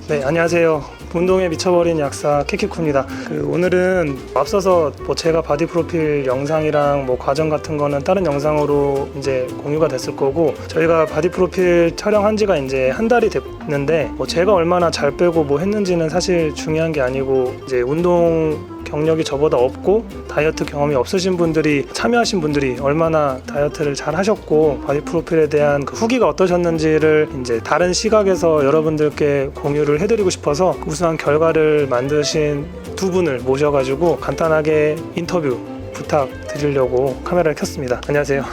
네, 안녕하세요. 운동에 미쳐버린 약사 키키쿠입니다. 오늘은 앞서서 제가 바디 프로필 영상이랑 과정 같은 거는 다른 영상으로 이제 공유가 됐을 거고, 저희가 바디 프로필 촬영한 지가 이제 한 달이 됐는데 제가 얼마나 잘 빼고 했는지는 사실 중요한 게 아니고, 이제 운동 경력이 저보다 없고 다이어트 경험이 없으신 분들이 참여하신 분들이 얼마나 다이어트를 잘 하셨고 바디 프로필에 대한 그 후기가 어떠셨는지를 이제 다른 시각에서 여러분들께 공유를 해드리고 싶어서 우수한 결과를 만드신 두 분을 모셔가지고 간단하게 인터뷰 부탁드리려고 카메라를 켰습니다. 안녕하세요.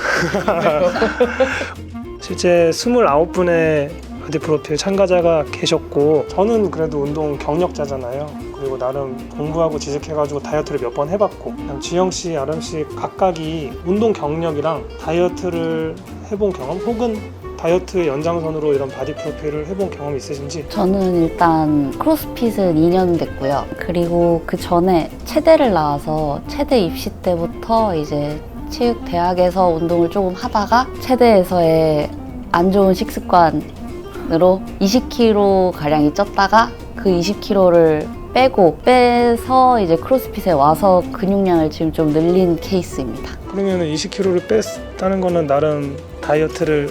실제 29분의 바디 프로필 참가자가 계셨고, 저는 그래도 운동 경력자잖아요. 그리고 나름 공부하고 지식해가지고 다이어트를 몇 번 해봤고, 지영씨, 아름씨 각각이 운동 경력이랑 다이어트를 해본 경험 혹은 다이어트 연장선으로 이런 바디 프로필을 해본 경험이 있으신지? 저는 일단 크로스핏은 2년 됐고요. 그리고 그 전에 체대를 나와서 체대 입시 때부터 이제 체육대학에서 운동을 조금 하다가 체대에서의 안 좋은 식습관으로 20kg 가량이 쪘다가 그 20kg를 빼서 이제 크로스핏에 와서 근육량을 지금 좀 늘린 케이스입니다. 그러면 20kg를 뺐다는 거는 나름 다이어트를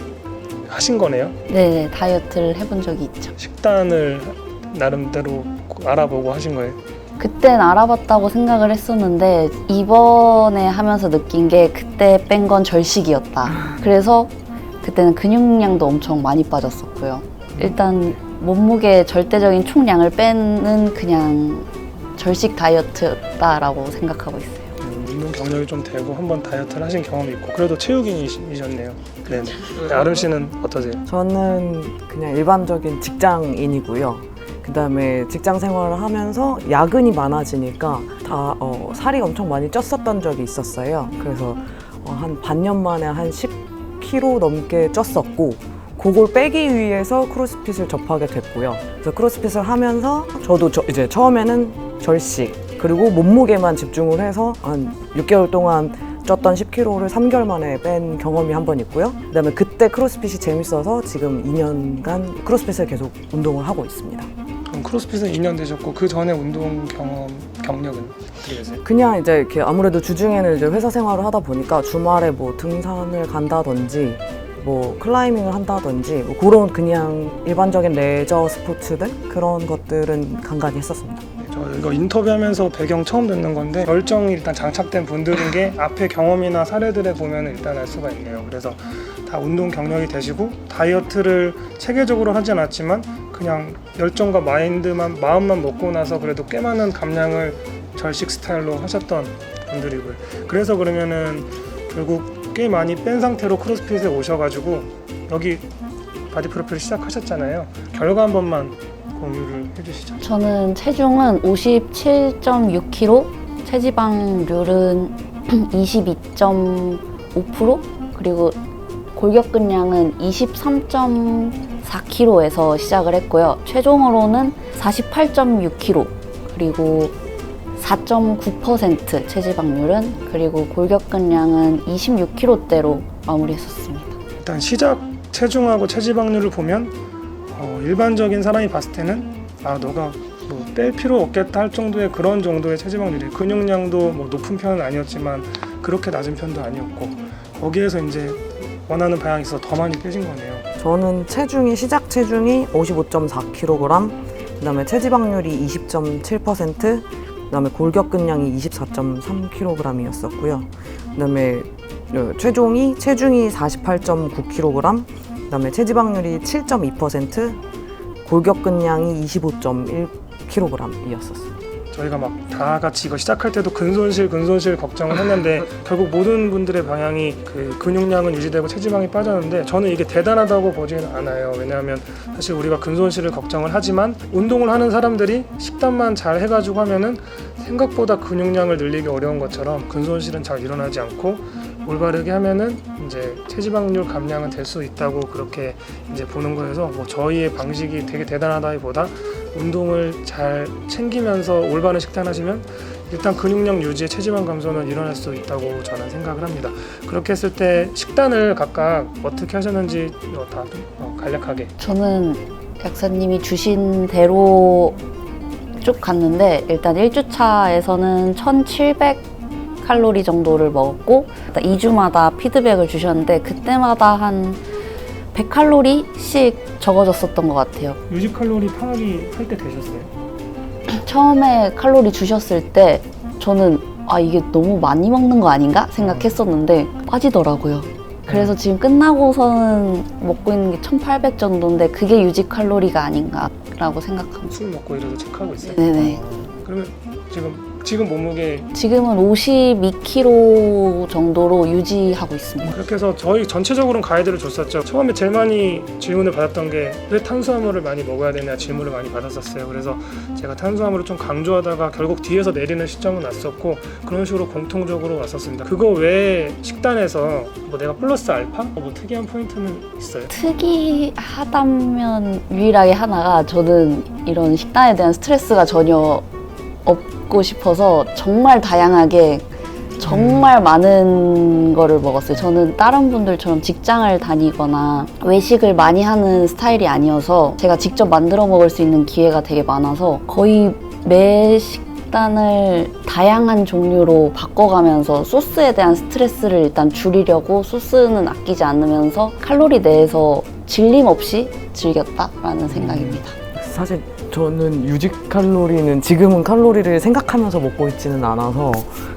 하신 거네요? 네, 다이어트를 해본 적이 있죠. 식단을 나름대로 알아보고 하신 거예요? 그땐 알아봤다고 생각을 했었는데 이번에 하면서 느낀 게 그때 뺀 건 절식이었다. 그래서 그때는 근육량도 엄청 많이 빠졌었고요. 일단 몸무게 절대적인 총량을 빼는 그냥 절식 다이어트였다라고 생각하고 있어요. 운동 경력이 좀 되고 한번 다이어트를 하신 경험이 있고, 그래도 체육인이셨네요. 네. 아름 씨는 어떠세요? 저는 그냥 일반적인 직장인이고요. 그 다음에 직장 생활을 하면서 야근이 많아지니까 살이 엄청 많이 쪘었던 적이 있었어요. 그래서 한 반년 만에 한 10kg 넘게 쪘었고, 그걸 빼기 위해서 크로스핏을 접하게 됐고요. 그래서 크로스핏을 하면서 저도 이제 처음에는 절식, 그리고 몸무게만 집중을 해서 한 6개월 동안 쪘던 10kg를 3개월 만에 뺀 경험이 한 번 있고요. 그다음에 그때 크로스핏이 재밌어서 지금 2년간 크로스핏을 계속 운동을 하고 있습니다. 그럼 크로스핏은 2년 되셨고, 그 전에 운동 경력은 어떻게 되세요? 그냥 이제 이렇게 아무래도 주중에는 이제 회사 생활을 하다 보니까 주말에 등산을 간다든지 클라이밍을 한다든지 그런 그냥 일반적인 레저 스포츠들, 그런 것들은 간간히 했었습니다. 저 이거 인터뷰하면서 배경 처음 듣는 건데, 열정이 일단 장착된 분들인 게 앞에 경험이나 사례들에 보면 일단 알 수가 있네요. 그래서 다 운동 경력이 되시고 다이어트를 체계적으로 하진 않았지만 그냥 열정과 마음만 먹고 나서 그래도 꽤 많은 감량을 절식 스타일로 하셨던 분들이고요. 그래서 그러면은 결국 꽤 많이 뺀 상태로 크로스핏에 오셔가지고 여기 바디 프로필 시작하셨잖아요. 결과 한 번만 공유를 해주시죠. 저는 체중은 57.6kg, 체지방률은 22.5%, 그리고 골격근량은 23.4kg에서 시작을 했고요. 최종으로는 48.6kg, 그리고 4.9% 체지방률은, 그리고 골격근량은 26kg대로 마무리했었습니다. 일단 시작 체중하고 체지방률을 보면 일반적인 사람이 봤을 때는 너가 뺄 필요 없겠다 할 정도의 그런 정도의 체지방률이, 근육량도 높은 편은 아니었지만 그렇게 낮은 편도 아니었고, 거기에서 이제 원하는 방향이 있어서 더 많이 빼신 거네요. 저는 시작 체중이 55.4kg, 그 다음에 체지방률이 20.7%, 그 다음에 골격근량이 24.3kg이었었고요. 그 다음에 체중이 48.9kg, 그 다음에 체지방률이 7.2%, 골격근량이 25.1kg이었었어요. 저희가 막 다 같이 이거 시작할 때도 근손실 걱정을 했는데 결국 모든 분들의 방향이 그 근육량은 유지되고 체지방이 빠졌는데 저는 이게 대단하다고 보지는 않아요. 왜냐하면 사실 우리가 근손실을 걱정을 하지만 운동을 하는 사람들이 식단만 잘 해가지고 하면은 생각보다 근육량을 늘리기 어려운 것처럼 근손실은 잘 일어나지 않고 올바르게 하면은 이제 체지방률 감량은 될 수 있다고 그렇게 이제 보는 거여서 뭐 저희의 방식이 되게 대단하다기보다 운동을 잘 챙기면서 올바른 식단하시면 일단 근육량 유지에 체지방 감소는 일어날 수 있다고 저는 생각을 합니다. 그렇게 했을 때 식단을 각각 어떻게 하셨는지 다 간략하게. 저는 약사님이 주신 대로 쭉 갔는데 일단 1주차에서는 1700칼로리 정도를 먹었고 2주마다 피드백을 주셨는데 그때마다 한 100칼로리씩 적어졌었던 것 같아요. 유지 칼로리 파악이 할 때 되셨어요? 처음에 칼로리 주셨을 때 저는 이게 너무 많이 먹는 거 아닌가 생각했었는데 빠지더라고요. 그래서 지금 끝나고서는 먹고 있는 게 1800 정도인데 그게 유지 칼로리가 아닌가라고 생각합니다. 술 먹고 이래도 체크하고 있어요? 네네. 그러면 지금 몸무게 지금은 52kg 정도로 유지하고 있습니다. 그렇게 해서 저희 전체적으로는 가이드를 줬었죠. 처음에 제일 많이 질문을 받았던 게 왜 탄수화물을 많이 먹어야 되냐 질문을 많이 받았었어요. 그래서 제가 탄수화물을 좀 강조하다가 결국 뒤에서 내리는 시점은 왔었고 그런 식으로 공통적으로 왔었습니다. 그거 외에 식단에서 뭐 내가 플러스 알파? 뭐 특이한 포인트는 있어요? 특이하다면 유일하게 하나가 저는 이런 식단에 대한 스트레스가 전혀 없고 싶어서 정말 다양하게 정말 많은 거를 먹었어요. 저는 다른 분들처럼 직장을 다니거나 외식을 많이 하는 스타일이 아니어서 제가 직접 만들어 먹을 수 있는 기회가 되게 많아서 거의 매 식단을 다양한 종류로 바꿔가면서 소스에 대한 스트레스를 일단 줄이려고 소스는 아끼지 않으면서 칼로리 내에서 질림 없이 즐겼다라는 생각입니다. 사실 저는 유지 칼로리는 지금은 칼로리를 생각하면서 먹고 있지는 않아서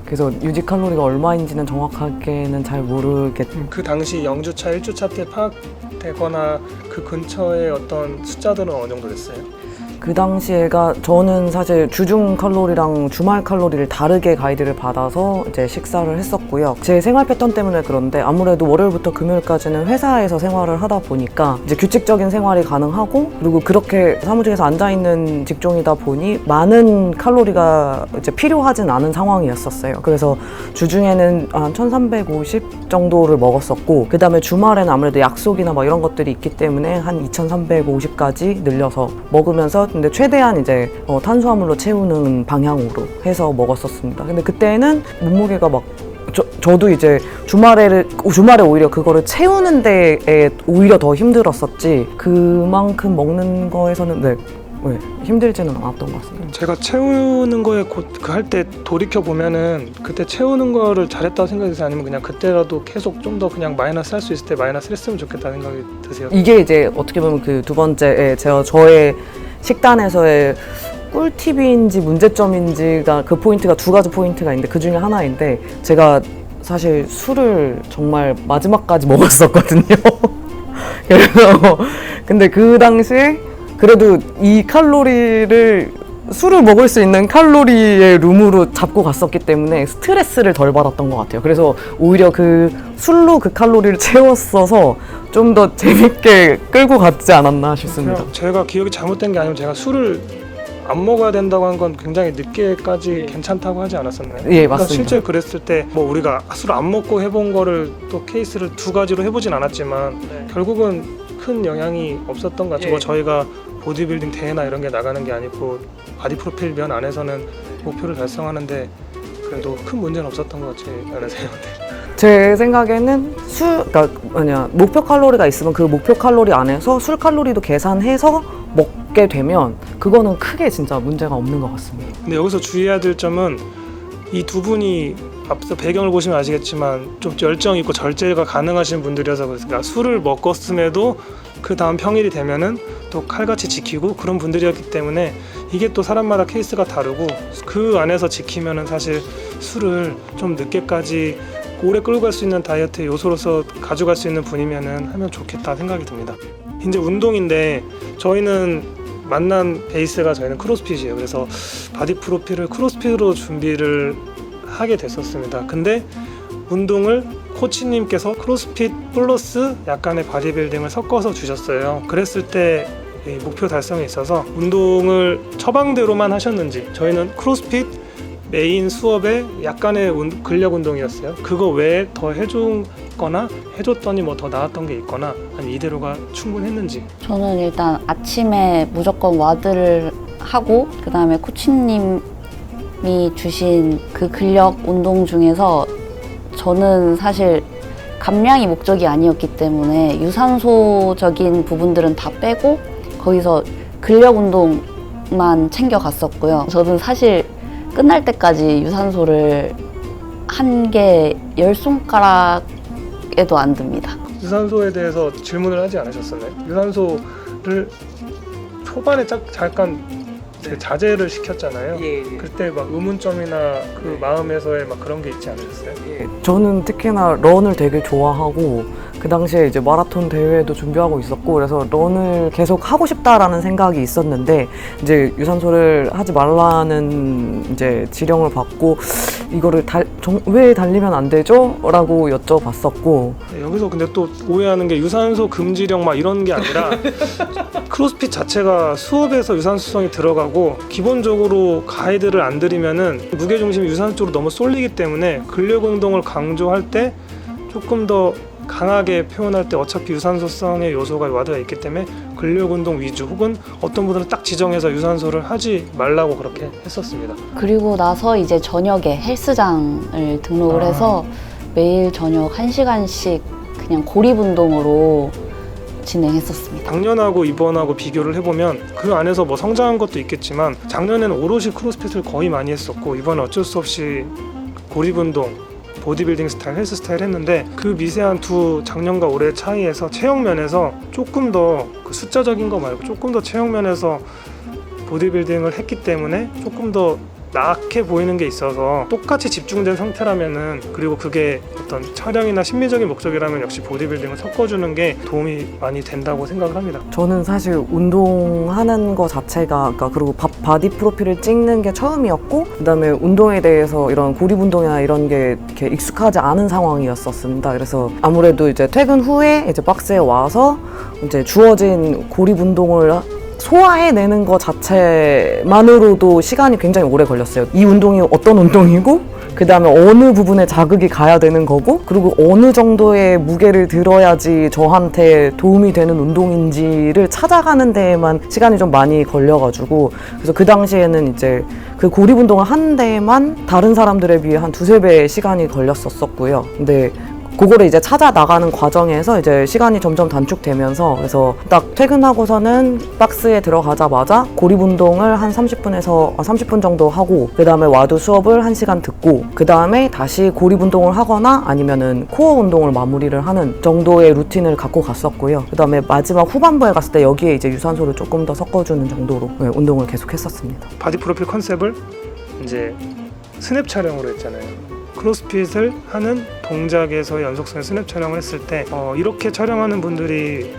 그래서 유지 칼로리가 얼마인지는 정확하게는 잘 모르겠. 그 당시 0주차, 1주차 때 파악되거나 그 근처의 어떤 숫자들은 어느 정도 됐어요? 그 당시에가 저는 사실 주중 칼로리랑 주말 칼로리를 다르게 가이드를 받아서 이제 식사를 했었고요. 제 생활 패턴 때문에 그런데 아무래도 월요일부터 금요일까지는 회사에서 생활을 하다 보니까 이제 규칙적인 생활이 가능하고 그리고 그렇게 사무직에서 앉아 있는 직종이다 보니 많은 칼로리가 이제 필요하진 않은 상황이었었어요. 그래서 주중에는 한 1350 정도를 먹었었고 그 다음에 주말에는 아무래도 약속이나 막 이런 것들이 있기 때문에 한 2350까지 늘려서 먹으면서 근데 최대한 이제 탄수화물로 채우는 방향으로 해서 먹었었습니다. 근데 그때는 몸무게가 막 저도 이제 주말에 오히려 그거를 채우는 데에 오히려 더 힘들었었지 그만큼 먹는 거에서는 네, 힘들지는 않았던 것 같습니다. 제가 채우는 거에 할 때 돌이켜 보면은 그때 채우는 거를 잘했다고 생각이 드세요? 아니면 그냥 그때라도 계속 좀 더 그냥 마이너스 할 수 있을 때 마이너스 했으면 좋겠다는 생각이 드세요? 이게 이제 어떻게 보면 그 두 번째 저의 식단에서의 꿀팁인지 문제점인지가 그 포인트가 두 가지 포인트가 있는데 그 중에 하나인데 제가 사실 술을 정말 마지막까지 먹었었거든요. 그래서 근데 그 당시에 그래도 이 칼로리를 술을 먹을 수 있는 칼로리의 룸으로 잡고 갔었기 때문에 스트레스를 덜 받았던 것 같아요. 그래서 오히려 그 술로 그 칼로리를 채웠어서 좀 더 재밌게 끌고 갔지 않았나 싶습니다. 제가 기억이 잘못된 게 아니면 제가 술을 안 먹어야 된다고 한 건 굉장히 늦게까지 괜찮다고 하지 않았었나요? 예, 그러니까 맞습니다. 실제 그랬을 때 뭐 우리가 술을 안 먹고 해본 거를 또 케이스를 두 가지로 해보진 않았지만 결국은 큰 영향이 없었던 것 같아요. 뭐 저희가 보디빌딩 대회나 이런 게 나가는 게 아니고 바디 프로필 면 안에서는 목표를 달성하는데 그래도 큰 문제는 없었던 것 같지 않으세요? 제 생각에는 목표 칼로리가 있으면 그 목표 칼로리 안에서 술 칼로리도 계산해서 먹게 되면 그거는 크게 진짜 문제가 없는 것 같습니다. 근데 여기서 주의해야 될 점은 이 두 분이 앞서 배경을 보시면 아시겠지만 좀 열정 있고 절제가 가능하신 분들이어서 그러니까 술을 먹었음에도 그 다음 평일이 되면은 또 칼같이 지키고 그런 분들이었기 때문에 이게 또 사람마다 케이스가 다르고 그 안에서 지키면은 사실 술을 좀 늦게까지 오래 끌고 갈 수 있는 다이어트 요소로서 가져갈 수 있는 분이면은 하면 좋겠다 생각이 듭니다. 이제 운동인데 저희는 만난 베이스가 저희는 크로스핏이에요. 그래서 바디 프로필을 크로스핏으로 준비를 하게 됐었습니다. 근데 운동을 코치님께서 크로스핏 플러스 약간의 바디빌딩을 섞어서 주셨어요. 그랬을 때 이 목표 달성에 있어서 운동을 처방대로만 하셨는지, 저희는 크로스핏 메인 수업에 약간의 근력 운동이었어요. 그거 외에 더 해줬거나 해줬더니 뭐 더 나았던 게 있거나 아니면 이대로가 충분했는지. 저는 일단 아침에 무조건 와드를 하고 그 다음에 코치님이 주신 그 근력 운동 중에서 저는 사실 감량이 목적이 아니었기 때문에 유산소적인 부분들은 다 빼고 거기서 근력 운동만 챙겨갔었고요. 저는 사실 끝날 때까지 유산소를 한 게 10손가락에도 안 듭니다. 유산소에 대해서 질문을 하지 않으셨었나요? 유산소를 초반에 잠깐 자제를 시켰잖아요. 그때 막 의문점이나 그 마음에서의 막 그런 게 있지 않으셨어요? 저는 특히나 런을 되게 좋아하고 그 당시에 이제 마라톤 대회도 준비하고 있었고 그래서 런을 계속 하고 싶다라는 생각이 있었는데 이제 유산소를 하지 말라는 이제 지령을 받고 이거를 왜 달리면 안 되죠? 라고 여쭤봤었고 네, 여기서 근데 또 오해하는 게 유산소 금지령 막 이런 게 아니라 크로스핏 자체가 수업에서 유산소성이 들어가고 기본적으로 가이드를 안 들이면은 무게중심이 유산소 쪽으로 너무 쏠리기 때문에 근력 운동을 강조할 때 조금 더 강하게 표현할 때 어차피 유산소성의 요소가 와드가 있기 때문에 근력 운동 위주 혹은 어떤 분들은 딱 지정해서 유산소를 하지 말라고 그렇게 했었습니다. 그리고 나서 이제 저녁에 헬스장을 등록을 해서 매일 저녁 1시간씩 그냥 고립 운동으로 진행했었습니다. 작년하고 이번하고 비교를 해보면 그 안에서 뭐 성장한 것도 있겠지만 작년에는 오롯이 크로스핏을 거의 많이 했었고 이번에 어쩔 수 없이 고립 운동 보디빌딩 스타일, 헬스 스타일 했는데 그 미세한 두 작년과 올해 차이에서 체형 면에서 조금 더 그 숫자적인 거 말고 조금 더 체형 면에서 보디빌딩을 했기 때문에 조금 더 나게 보이는 게 있어서 똑같이 집중된 상태라면은 그리고 그게 어떤 촬영이나 심미적인 목적이라면 역시 보디빌딩을 섞어주는 게 도움이 많이 된다고 생각을 합니다. 저는 사실 운동하는 거 자체가 그리고 바디 프로필을 찍는 게 처음이었고 그다음에 운동에 대해서 이런 고립 운동이나 이런 게 이렇게 익숙하지 않은 상황이었었습니다. 그래서 아무래도 이제 퇴근 후에 이제 박스에 와서 이제 주어진 고립 운동을 소화해내는 것 자체만으로도 시간이 굉장히 오래 걸렸어요. 이 운동이 어떤 운동이고 그 다음에 어느 부분에 자극이 가야 되는 거고 그리고 어느 정도의 무게를 들어야지 저한테 도움이 되는 운동인지를 찾아가는 데에만 시간이 좀 많이 걸려가지고 그래서 그 당시에는 이제 그 고립 운동을 하는 데에만 다른 사람들에 비해 한 2~3배의 시간이 걸렸었고요. 근데 그거를 이제 찾아 나가는 과정에서 이제 시간이 점점 단축되면서 그래서 딱 퇴근하고서는 박스에 들어가자마자 고립 운동을 한 30분 정도 하고 그 다음에 와드 수업을 1시간 듣고 그 다음에 다시 고립 운동을 하거나 아니면은 코어 운동을 마무리를 하는 정도의 루틴을 갖고 갔었고요. 그 다음에 마지막 후반부에 갔을 때 여기에 이제 유산소를 조금 더 섞어주는 정도로 운동을 계속 했었습니다. 바디 프로필 컨셉을 이제 스냅 촬영으로 했잖아요. 크로스핏을 하는 동작에서의 연속성의 스냅 촬영을 했을 때 이렇게 촬영하는 분들이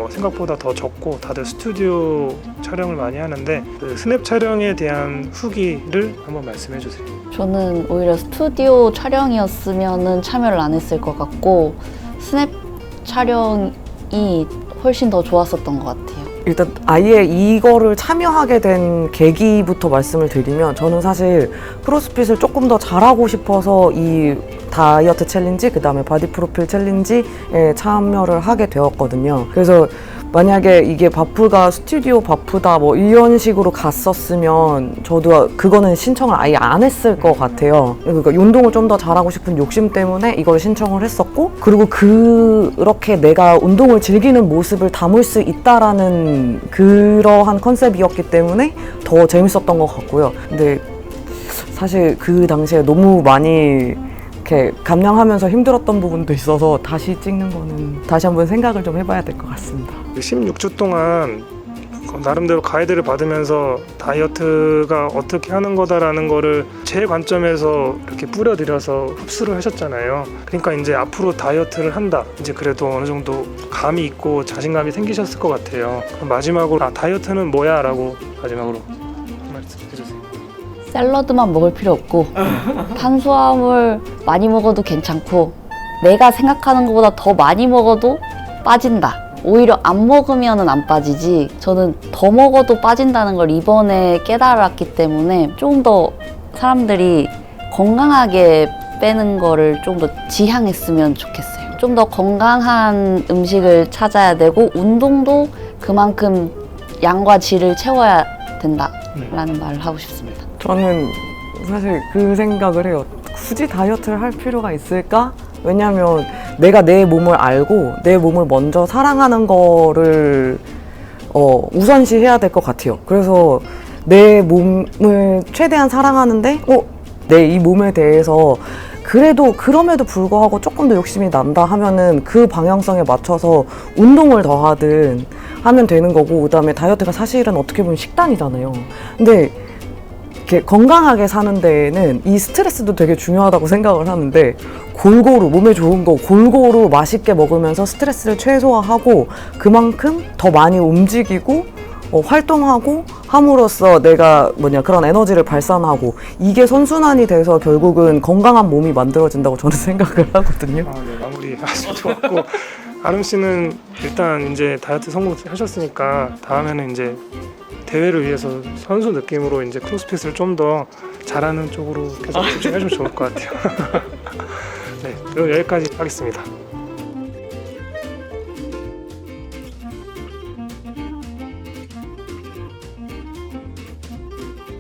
생각보다 더 적고 다들 스튜디오 촬영을 많이 하는데 그 스냅 촬영에 대한 후기를 한번 말씀해 주세요. 저는 오히려 스튜디오 촬영이었으면 참여를 안 했을 것 같고 스냅 촬영이 훨씬 더 좋았었던 것 같아요. 일단 아예 이거를 참여하게 된 계기부터 말씀을 드리면 저는 사실 크로스핏을 조금 더 잘하고 싶어서 이 다이어트 챌린지 그 다음에 바디 프로필 챌린지에 참여를 하게 되었거든요. 그래서 만약에 이게 바프가 스튜디오 바프다 뭐 이런 식으로 갔었으면 저도 그거는 신청을 아예 안 했을 것 같아요. 그러니까 운동을 좀 더 잘하고 싶은 욕심 때문에 이걸 신청을 했었고 그리고 그렇게 내가 운동을 즐기는 모습을 담을 수 있다라는 그러한 컨셉이었기 때문에 더 재밌었던 것 같고요. 근데 사실 그 당시에 너무 많이 이렇게 감량하면서 힘들었던 부분도 있어서 다시 찍는 거는 다시 한번 생각을 좀 해봐야 될 것 같습니다. 16주 동안 나름대로 가이드를 받으면서 다이어트가 어떻게 하는 거다라는 거를 제 관점에서 이렇게 뿌려드려서 흡수를 하셨잖아요. 그러니까 이제 앞으로 다이어트를 한다, 이제 그래도 어느 정도 감이 있고 자신감이 생기셨을 것 같아요. 그럼 마지막으로 다이어트는 뭐야? 라고 마지막으로 말씀해주세요. 샐러드만 먹을 필요 없고 탄수화물 많이 먹어도 괜찮고 내가 생각하는 것보다 더 많이 먹어도 빠진다. 오히려 안 먹으면은 안 빠지지, 저는 더 먹어도 빠진다는 걸 이번에 깨달았기 때문에 좀 더 사람들이 건강하게 빼는 거를 좀 더 지향했으면 좋겠어요. 좀 더 건강한 음식을 찾아야 되고 운동도 그만큼 양과 질을 채워야 된다라는 말을 하고 싶습니다. 저는 사실 그 생각을 해요. 굳이 다이어트를 할 필요가 있을까? 왜냐면 내가 내 몸을 알고 내 몸을 먼저 사랑하는 거를 우선시해야 될 것 같아요. 그래서 내 몸을 최대한 사랑하는데 내 이 몸에 대해서 그래도 그럼에도 불구하고 조금 더 욕심이 난다 하면은 그 방향성에 맞춰서 운동을 더 하든 하면 되는 거고, 그다음에 다이어트가 사실은 어떻게 보면 식단이잖아요. 근데 이렇게 건강하게 사는 데에는 이 스트레스도 되게 중요하다고 생각을 하는데, 골고루 몸에 좋은 거 골고루 맛있게 먹으면서 스트레스를 최소화하고 그만큼 더 많이 움직이고 활동하고 함으로써 내가 그런 에너지를 발산하고, 이게 선순환이 돼서 결국은 건강한 몸이 만들어진다고 저는 생각을 하거든요. 네, 마무리 하시면 좋았고, 아름 씨는 일단 이제 다이어트 성공하셨으니까 다음에는 이제 대회를 위해서 선수 느낌으로 이제 크로스핏을 좀 더 잘하는 쪽으로 계속 집중해주면 좋을 것 같아요. 네, 그럼 여기까지 하겠습니다.